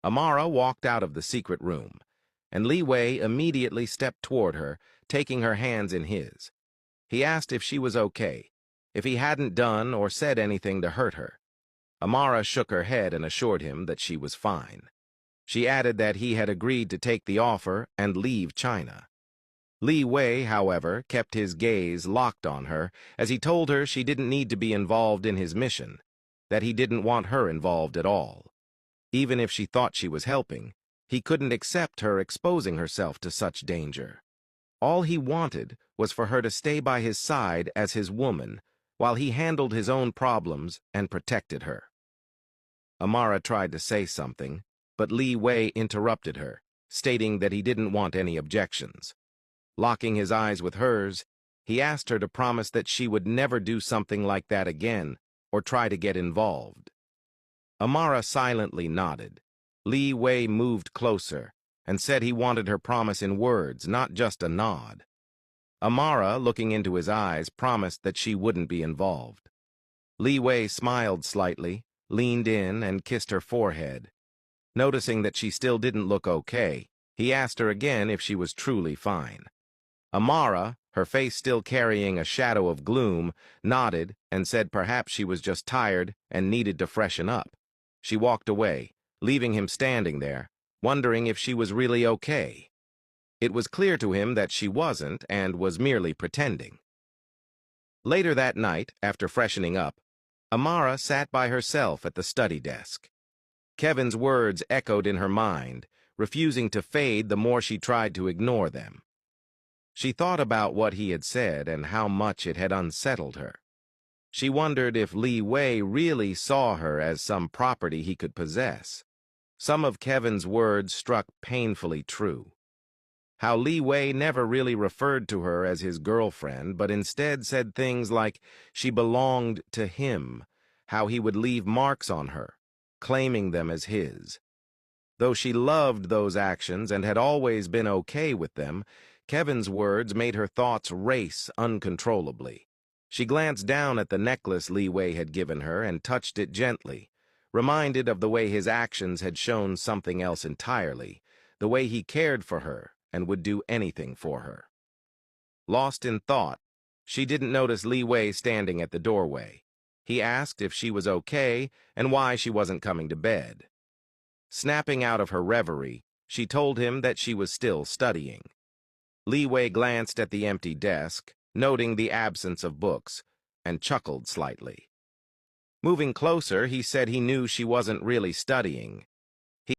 Amara walked out of the secret room, and Liwei immediately stepped toward her, taking her hands in his. He asked if she was okay, if he hadn't done or said anything to hurt her. Amara shook her head and assured him that she was fine. She added that he had agreed to take the offer and leave China. Liwei, however, kept his gaze locked on her as he told her she didn't need to be involved in his mission, that he didn't want her involved at all. Even if she thought she was helping, he couldn't accept her exposing herself to such danger. All he wanted was for her to stay by his side as his woman, while he handled his own problems and protected her. Amara tried to say something, but Liwei interrupted her, stating that he didn't want any objections. Locking his eyes with hers, he asked her to promise that she would never do something like that again or try to get involved. Amara silently nodded. Liwei moved closer and said he wanted her promise in words, not just a nod. Amara, looking into his eyes, promised that she wouldn't be involved. Liwei smiled slightly, leaned in, and kissed her forehead. Noticing that she still didn't look okay, he asked her again if she was truly fine. Amara, her face still carrying a shadow of gloom, nodded and said perhaps she was just tired and needed to freshen up. She walked away, leaving him standing there, wondering if she was really okay. It was clear to him that she wasn't and was merely pretending. Later that night, after freshening up, Amara sat by herself at the study desk. Kevin's words echoed in her mind, refusing to fade the more she tried to ignore them. She thought about what he had said and how much it had unsettled her. She wondered if Liwei really saw her as some property he could possess. Some of Kevin's words struck painfully true. How Liwei never really referred to her as his girlfriend, but instead said things like she belonged to him, how he would leave marks on her, claiming them as his. Though she loved those actions and had always been okay with them, Kevin's words made her thoughts race uncontrollably. She glanced down at the necklace Liwei had given her and touched it gently, reminded of the way his actions had shown something else entirely, the way he cared for her and would do anything for her. Lost in thought, she didn't notice Liwei standing at the doorway. He asked if she was okay and why she wasn't coming to bed. Snapping out of her reverie, she told him that she was still studying. Liwei glanced at the empty desk, noting the absence of books, and chuckled slightly. Moving closer, he said he knew she wasn't really studying,